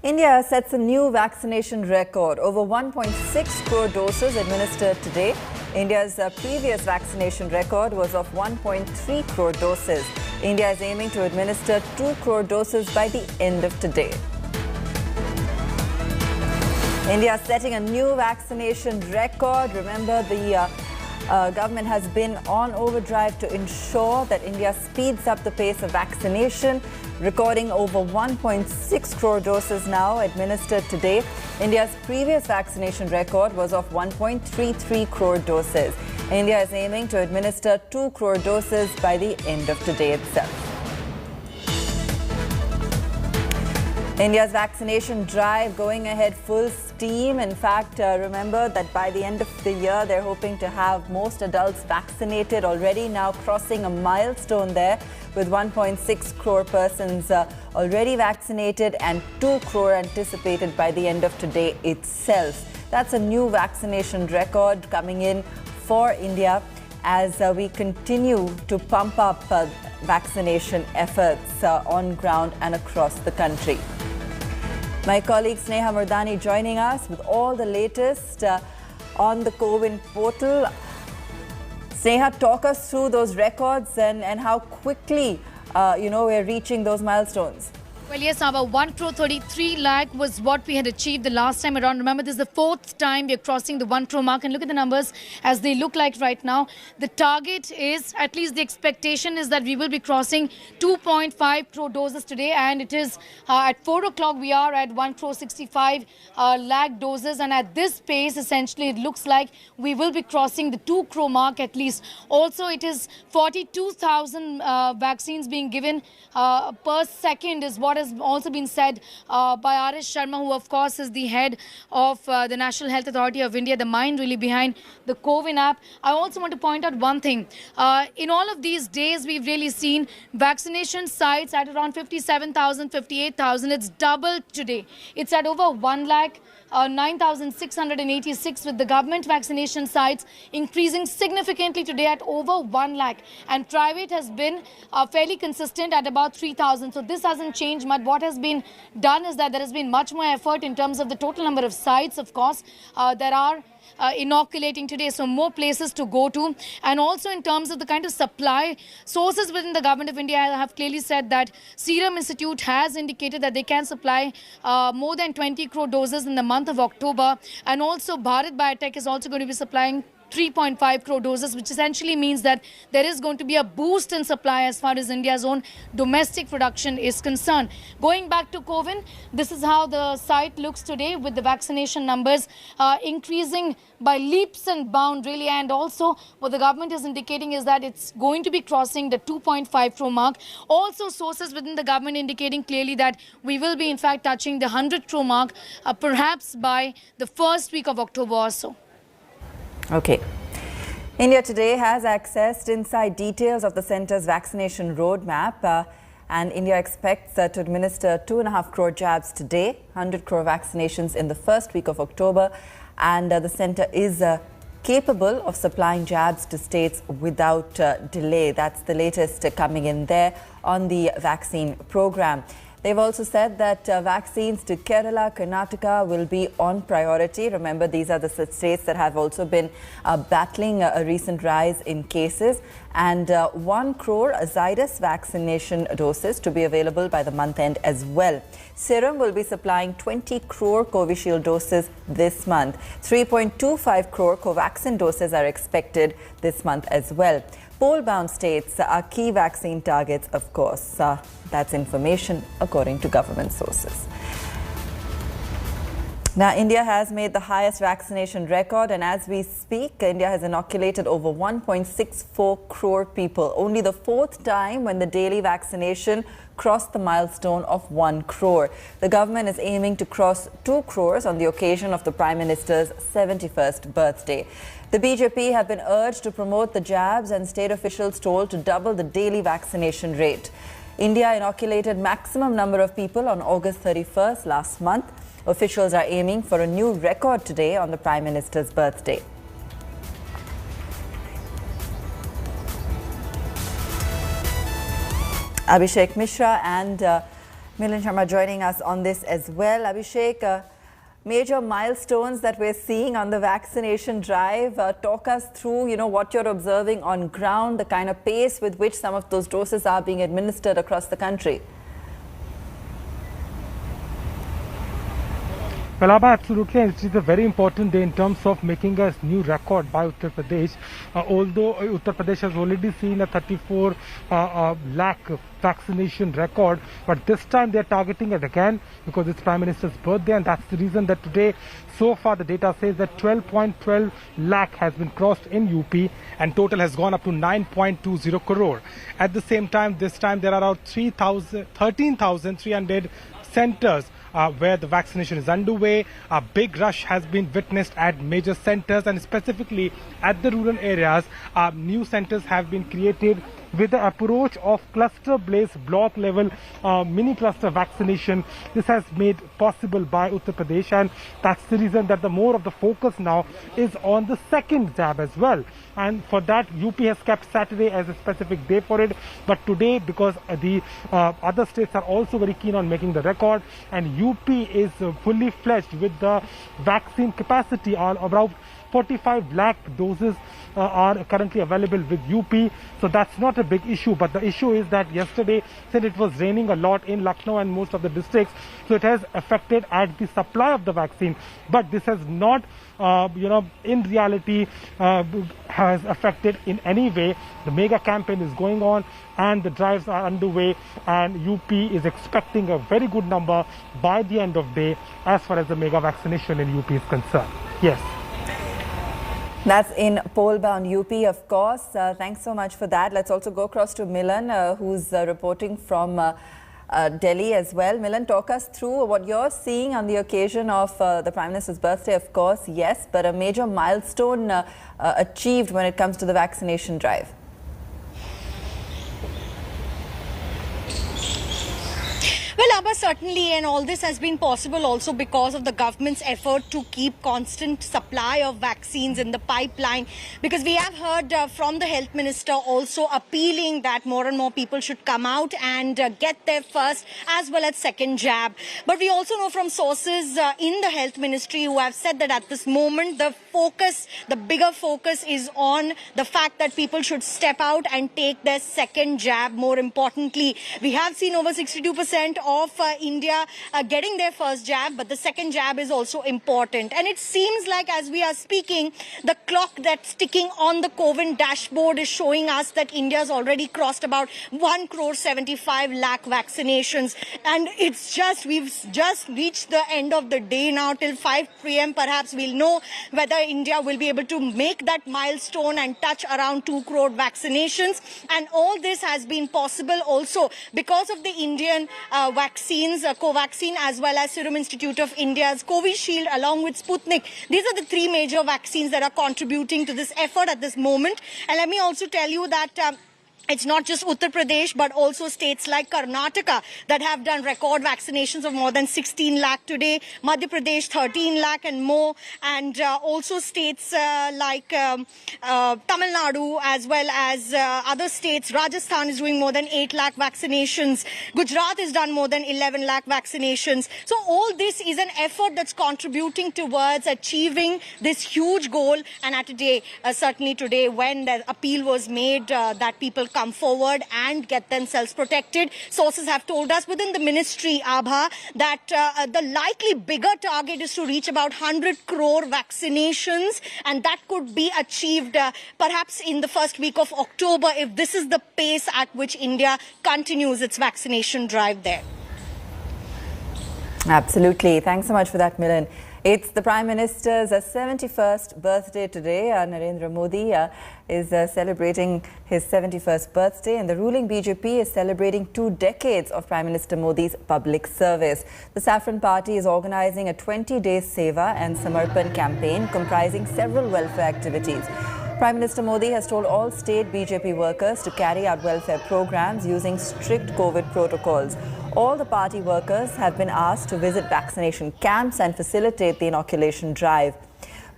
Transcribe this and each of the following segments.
India sets a new vaccination record. Over 1.6 crore doses administered today. India's previous vaccination record was of 1.3 crore doses. India is aiming to administer 2 crore doses by the end of today. India is setting a new vaccination record. Remember, the government has been on overdrive to ensure that India speeds up the pace of vaccination, recording over 1.6 crore doses now administered today. India's previous vaccination record was of 1.33 crore doses. India is aiming to administer 2 crore doses by the end of today itself. India's vaccination drive going ahead full steam. In fact, remember that by the end of the year, they're hoping to have most adults vaccinated, already now crossing a milestone there with 1.6 crore persons already vaccinated and 2 crore anticipated by the end of today itself. That's a new vaccination record coming in for India as we continue to pump up vaccination efforts on ground and across the country. My colleague Sneha Murdani joining us with all the latest on the CoWIN portal. Sneha, talk us through those records and how quickly, we're reaching those milestones. Well, yes, our 1 crore 33 lakh was what we had achieved the last time around. Remember, this is the 4th time we are crossing the 1 crore mark. And look at the numbers as they look like right now. The target is, at least the expectation is that we will be crossing 2.5 crore doses today. And it is at 4 o'clock, we are at 1 crore 65 lakh doses. And at this pace, essentially, it looks like we will be crossing the 2 crore mark at least. Also, it is 42,000 vaccines being given per second is what has also been said by R.S. Sharma, who of course is the head of the National Health Authority of India, the mind really behind the CoWIN app. I also want to point out one thing. In all of these days, we've really seen vaccination sites at around 57,000, 58,000. It's doubled today. It's at over 1 lakh. 9,686 with the government vaccination sites increasing significantly today at over 1 lakh. And private has been fairly consistent at about 3,000. So this hasn't changed much. What has been done is that there has been much more effort in terms of the total number of sites, of course, that are inoculating today, so more places to go to. And also in terms of the kind of supply, sources within the government of India have clearly said that Serum Institute has indicated that they can supply more than 20 crore doses in the month of October. And also Bharat Biotech is also going to be supplying 3.5 crore doses, which essentially means that there is going to be a boost in supply as far as India's own domestic production is concerned. Going back to CoWIN, this is how the site looks today with the vaccination numbers increasing by leaps and bounds, really. And also what the government is indicating is that it's going to be crossing the 2.5 crore mark. Also sources within the government indicating clearly that we will be in fact touching the 100 crore mark perhaps by the first week of October or so. Okay. India today has accessed inside details of the centre's vaccination roadmap and India expects to administer 2.5 crore jabs today, 100 crore vaccinations in the first week of October, and the centre is capable of supplying jabs to states without delay. That's the latest coming in there on the vaccine program. They've also said that vaccines to Kerala, Karnataka will be on priority. Remember, these are the states that have also been battling a recent rise in cases. And 1 crore Zydus vaccination doses to be available by the month end as well. Serum will be supplying 20 crore Covishield doses this month. 3.25 crore Covaxin doses are expected this month as well. Poll-bound states are key vaccine targets, of course. That's information according to government sources. Now, India has made the highest vaccination record, and as we speak, India has inoculated over 1.64 crore people. Only the 4th time when the daily vaccination crossed the milestone of 1 crore. The government is aiming to cross 2 crores on the occasion of the Prime Minister's 71st birthday. The BJP have been urged to promote the jabs and state officials told to double the daily vaccination rate. India inoculated maximum number of people on August 31st last month. Officials are aiming for a new record today on the Prime Minister's birthday. Abhishek Mishra and Milan Sharma joining us on this as well. Abhishek, major milestones that we're seeing on the vaccination drive. Talk us through, what you're observing on ground, the kind of pace with which some of those doses are being administered across the country. Well, Abha, absolutely, and it is a very important day in terms of making a new record by Uttar Pradesh. Although Uttar Pradesh has already seen a 34 lakh vaccination record, but this time they are targeting it again because it's Prime Minister's birthday, and that's the reason that today, so far, the data says that 12.12 lakh has been crossed in UP, and total has gone up to 9.20 crore. At the same time, this time there are around 13,300 centers where the vaccination is underway. A big rush has been witnessed at major centers, and specifically at the rural areas. New centers have been created with the approach of cluster-based block-level mini-cluster vaccination. This has made possible by Uttar Pradesh, and that's the reason that the more of the focus now is on the second jab as well. And for that, UP has kept Saturday as a specific day for it. But today, because the other states are also very keen on making the record, and UP is fully fledged with the vaccine capacity on about 45 lakh doses are currently available with UP. So that's not a big issue. But the issue is that yesterday, since it was raining a lot in Lucknow and most of the districts, so it has affected at the supply of the vaccine. But this has not, in reality, has affected in any way. The mega campaign is going on and the drives are underway, and UP is expecting a very good number by the end of day as far as the mega vaccination in UP is concerned. Yes. That's in poll-bound UP, of course. Thanks so much for that. Let's also go across to Milan, who's reporting from Delhi as well. Milan, talk us through what you're seeing on the occasion of the Prime Minister's birthday, of course, yes, but a major milestone achieved when it comes to the vaccination drive. Well, Abba, certainly, and all this has been possible also because of the government's effort to keep constant supply of vaccines in the pipeline. Because we have heard from the health minister also appealing that more and more people should come out and get their first as well as second jab. But we also know from sources in the health ministry who have said that at this moment, the bigger focus is on the fact that people should step out and take their second jab. More importantly, we have seen over 62% of India getting their first jab, but the second jab is also important. And it seems like as we are speaking, the clock that's ticking on the COVID dashboard is showing us that India's already crossed about 1 crore 75 lakh vaccinations. And we've just reached the end of the day now. Till 5 p.m. perhaps we'll know whether India will be able to make that milestone and touch around 2 crore vaccinations. And all this has been possible also because of the Indian vaccines, Covaxin, as well as Serum Institute of India's Covishield, along with Sputnik. These are the three major vaccines that are contributing to this effort at this moment. And let me also tell you that it's not just Uttar Pradesh, but also states like Karnataka that have done record vaccinations of more than 16 lakh today. Madhya Pradesh, 13 lakh and more. And also states like Tamil Nadu, as well as other states. Rajasthan is doing more than 8 lakh vaccinations. Gujarat has done more than 11 lakh vaccinations. So all this is an effort that's contributing towards achieving this huge goal. And at today, certainly today, when the appeal was made that people come forward and get themselves protected. Sources have told us within the ministry, Abha, that the likely bigger target is to reach about 100 crore vaccinations, and that could be achieved perhaps in the first week of October if this is the pace at which India continues its vaccination drive there. Absolutely. Thanks so much for that, Milan. It's the Prime Minister's 71st birthday today. Narendra Modi is celebrating his 71st birthday, and the ruling BJP is celebrating 2 decades of Prime Minister Modi's public service. The Saffron Party is organizing a 20-day Seva and Samarpan campaign comprising several welfare activities. Prime Minister Modi has told all state BJP workers to carry out welfare programs using strict COVID protocols. All the party workers have been asked to visit vaccination camps and facilitate the inoculation drive.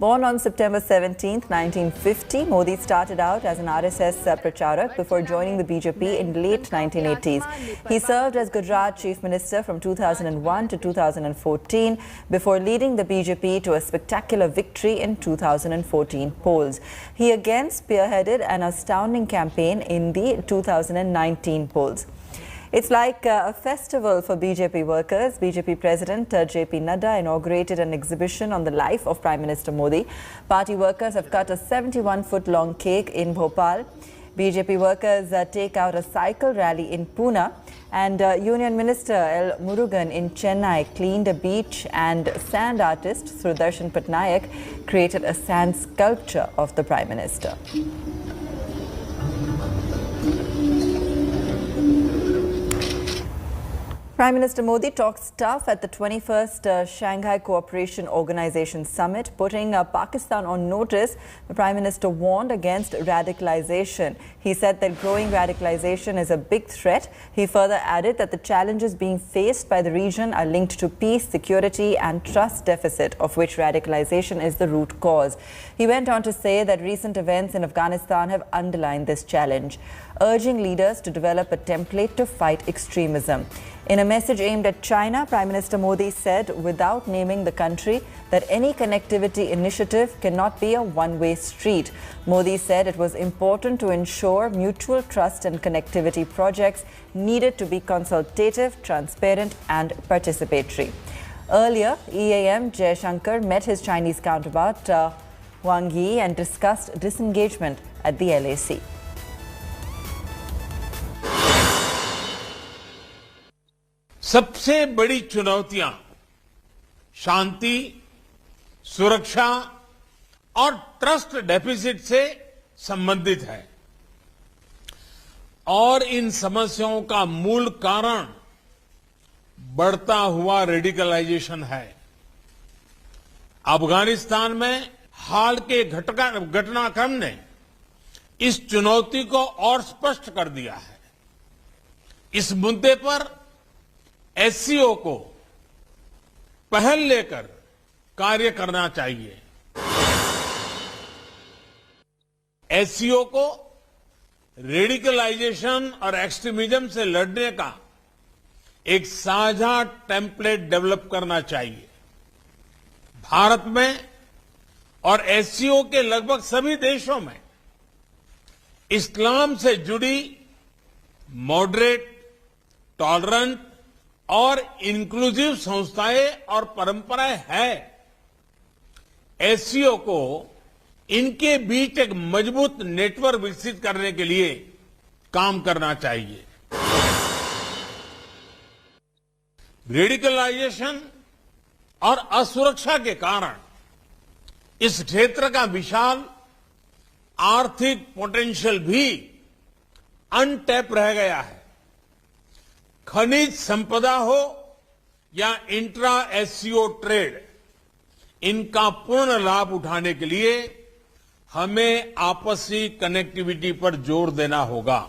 Born on September 17, 1950, Modi started out as an RSS pracharak before joining the BJP in late 1980s. He served as Gujarat Chief Minister from 2001 to 2014 before leading the BJP to a spectacular victory in 2014 polls. He again spearheaded an astounding campaign in the 2019 polls. It's like a festival for BJP workers. BJP President JP Nadda inaugurated an exhibition on the life of Prime Minister Modi. Party workers have cut a 71-foot-long cake in Bhopal. BJP workers take out a cycle rally in Pune. And Union Minister L. Murugan in Chennai cleaned a beach, and sand artist Sudarshan Patnaik created a sand sculpture of the Prime Minister. Prime Minister Modi talks tough at the 21st Shanghai Cooperation Organization Summit, putting Pakistan on notice. The Prime Minister warned against radicalization. He said that growing radicalization is a big threat. He further added that the challenges being faced by the region are linked to peace, security and trust deficit, of which radicalization is the root cause. He went on to say that recent events in Afghanistan have underlined this challenge, urging leaders to develop a template to fight extremism. In a message aimed at China, Prime Minister Modi said, without naming the country, that any connectivity initiative cannot be a one-way street. Modi said it was important to ensure mutual trust and connectivity projects needed to be consultative, transparent and participatory. Earlier, EAM Jaishankar met his Chinese counterpart Wang Yi and discussed disengagement at the LAC. सबसे बड़ी चुनौतियां शांति, सुरक्षा और trust deficit से संबंधित है और इन समस्याओं का मूल कारण बढ़ता हुआ रेडिकलाइजेशन है। अफगानिस्तान में हाल के घटनाक्रम ने इस चुनौती को और स्पष्ट कर दिया है। इस मुद्दे पर एससीओ को पहल लेकर कार्य करना चाहिए। एससीओ को रेडिकलाइजेशन और एक्सट्रीमिज्म से लड़ने का एक साझा टेम्पलेट डेवलप करना चाहिए। भारत में और एससीओ के लगभग सभी देशों में इस्लाम से जुड़ी मॉडरेट, टॉलरेंट और इंक्लूसिव संस्थाएं और परंपराएं हैं। एससीओ को इनके बीच एक मजबूत नेटवर्क विकसित करने के लिए काम करना चाहिए। रेडिकलाइजेशन और असुरक्षा के कारण इस क्षेत्र का विशाल आर्थिक पोटेंशियल भी अनटैप रह गया है। खनिज संपदा हो या इंट्रा एससीओ ट्रेड, इनका पूर्ण लाभ उठाने के लिए हमें आपसी कनेक्टिविटी पर जोर देना होगा।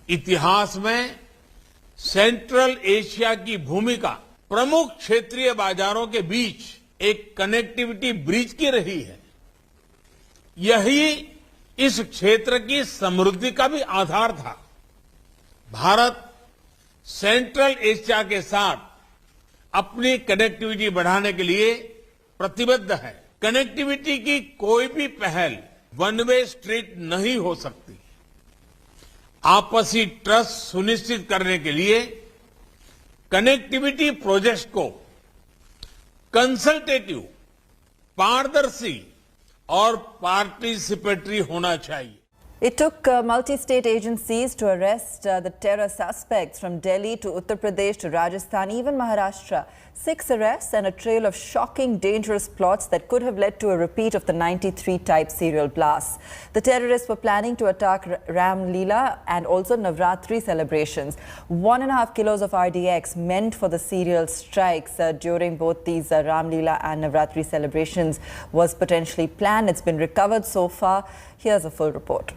इतिहास में सेंट्रल एशिया की भूमिका प्रमुख क्षेत्रीय बाजारों के बीच एक कनेक्टिविटी ब्रिज की रही है। यही इस क्षेत्र की समृद्धि का भी आधार था। भारत सेंट्रल एशिया के साथ अपनी कनेक्टिविटी बढ़ाने के लिए प्रतिबद्ध है। कनेक्टिविटी की कोई भी पहल वन वे स्ट्रीट नहीं हो सकती। आपसी ट्रस्ट सुनिश्चित करने के लिए कनेक्टिविटी प्रोजेक्ट को कंसल्टेटिव, पारदर्शी और पार्टिसिपेटरी होना चाहिए। It took multi-state agencies to arrest the terror suspects from Delhi to Uttar Pradesh to Rajasthan, even Maharashtra. 6 arrests and a trail of shocking, dangerous plots that could have led to a repeat of the 93 type serial blasts. The terrorists were planning to attack Ram Leela and also Navratri celebrations. 1.5 kilos of RDX meant for the serial strikes during both these Ram Leela and Navratri celebrations was potentially planned. It's been recovered so far. Here's a full report.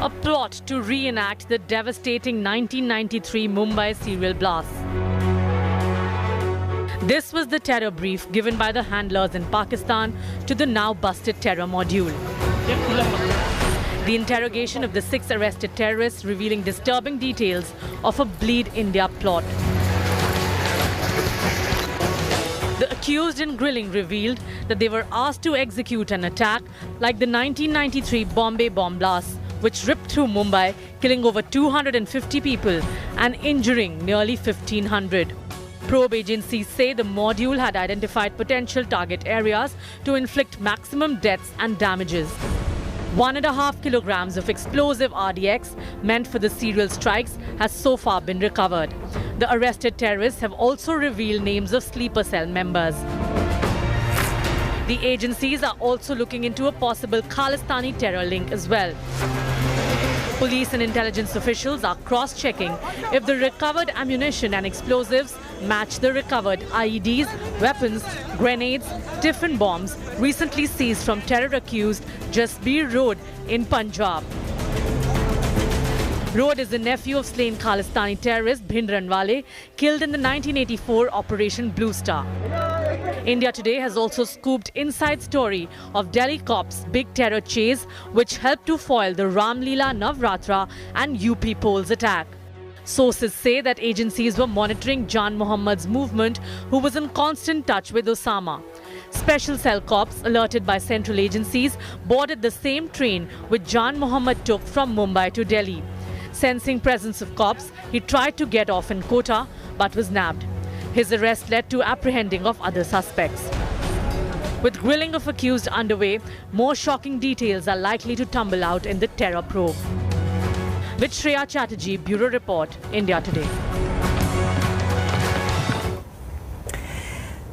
A plot plot to reenact the devastating 1993 Mumbai serial blast. This was the terror brief given by the handlers in Pakistan to the now busted terror module. The interrogation of the 6 arrested terrorists revealing disturbing details of a Bleed India plot. The accused in grilling revealed that they were asked to execute an attack like the 1993 Bombay bomb blast, which ripped through Mumbai, killing over 250 people and injuring nearly 1,500. Probe agencies say the module had identified potential target areas to inflict maximum deaths and damages. 1.5 kilograms of explosive RDX meant for the serial strikes has so far been recovered. The arrested terrorists have also revealed names of sleeper cell members. The agencies are also looking into a possible Khalistani terror link as well. Police and intelligence officials are cross-checking if the recovered ammunition and explosives match the recovered IEDs, weapons, grenades, tiffin bombs recently seized from terror-accused Jasbir Road in Punjab. Road is the nephew of slain Khalistani terrorist Bhindranwale, killed in the 1984 Operation Blue Star. India Today has also scooped inside story of Delhi cops' big terror chase, which helped to foil the Ram Leela Navratra and UP polls attack. Sources say that agencies were monitoring Jan Mohammad's movement, who was in constant touch with Osama. Special cell cops, alerted by central agencies, boarded the same train which Jan Mohammad took from Mumbai to Delhi. Sensing presence of cops, he tried to get off in Kota but was nabbed. His arrest led to apprehending of other suspects. With grilling of accused underway, more shocking details are likely to tumble out in the terror probe. With Shreya Chatterjee, Bureau Report, India Today.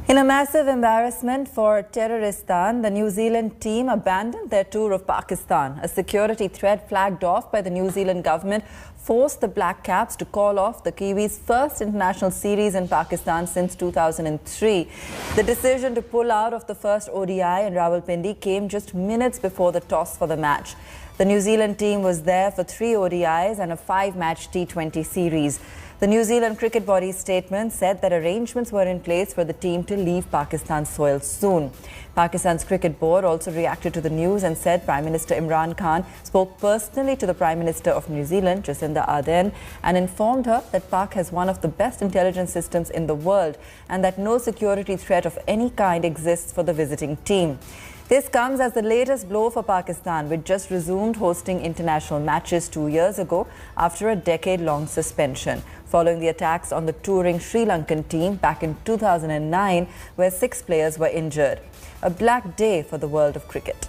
In a massive embarrassment for Terroristan, the New Zealand team abandoned their tour of Pakistan. A security threat flagged off by the New Zealand government forced the Black Caps to call off the Kiwis' first international series in Pakistan since 2003. The decision to pull out of the first ODI in Rawalpindi came just minutes before the toss for the match. The New Zealand team was there for 3 ODIs and a 5-match T20 series. The New Zealand cricket body's statement said that arrangements were in place for the team to leave Pakistan's soil soon. Pakistan's cricket board also reacted to the news and said Prime Minister Imran Khan spoke personally to the Prime Minister of New Zealand, Jacinda Ardern, and informed her that Pak has one of the best intelligence systems in the world and that no security threat of any kind exists for the visiting team. This comes as the latest blow for Pakistan, which just resumed hosting international matches 2 years ago after a decade-long suspension, following the attacks on the touring Sri Lankan team back in 2009, where 6 players were injured. A black day for the world of cricket.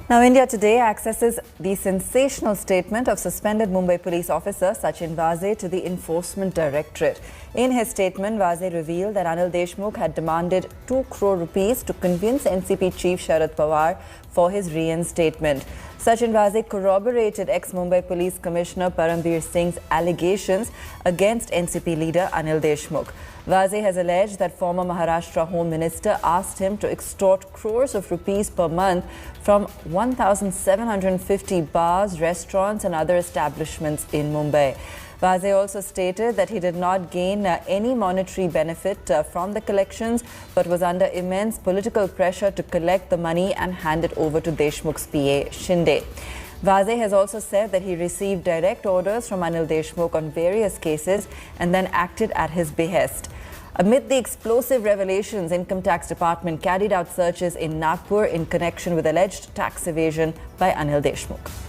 Now, India Today accesses the sensational statement of suspended Mumbai police officer Sachin Vaze to the Enforcement Directorate. In his statement, Vaze revealed that Anil Deshmukh had demanded 2 crore rupees to convince NCP chief Sharad Pawar for his reinstatement. Sachin Vaze corroborated ex-Mumbai Police Commissioner Parambir Singh's allegations against NCP leader Anil Deshmukh. Vaze has alleged that former Maharashtra Home Minister asked him to extort crores of rupees per month from 1,750 bars, restaurants and other establishments in Mumbai. Vaze also stated that he did not gain any monetary benefit from the collections, but was under immense political pressure to collect the money and hand it over to Deshmukh's PA, Shinde. Vaze has also said that he received direct orders from Anil Deshmukh on various cases and then acted at his behest. Amid the explosive revelations, Income Tax Department carried out searches in Nagpur in connection with alleged tax evasion by Anil Deshmukh.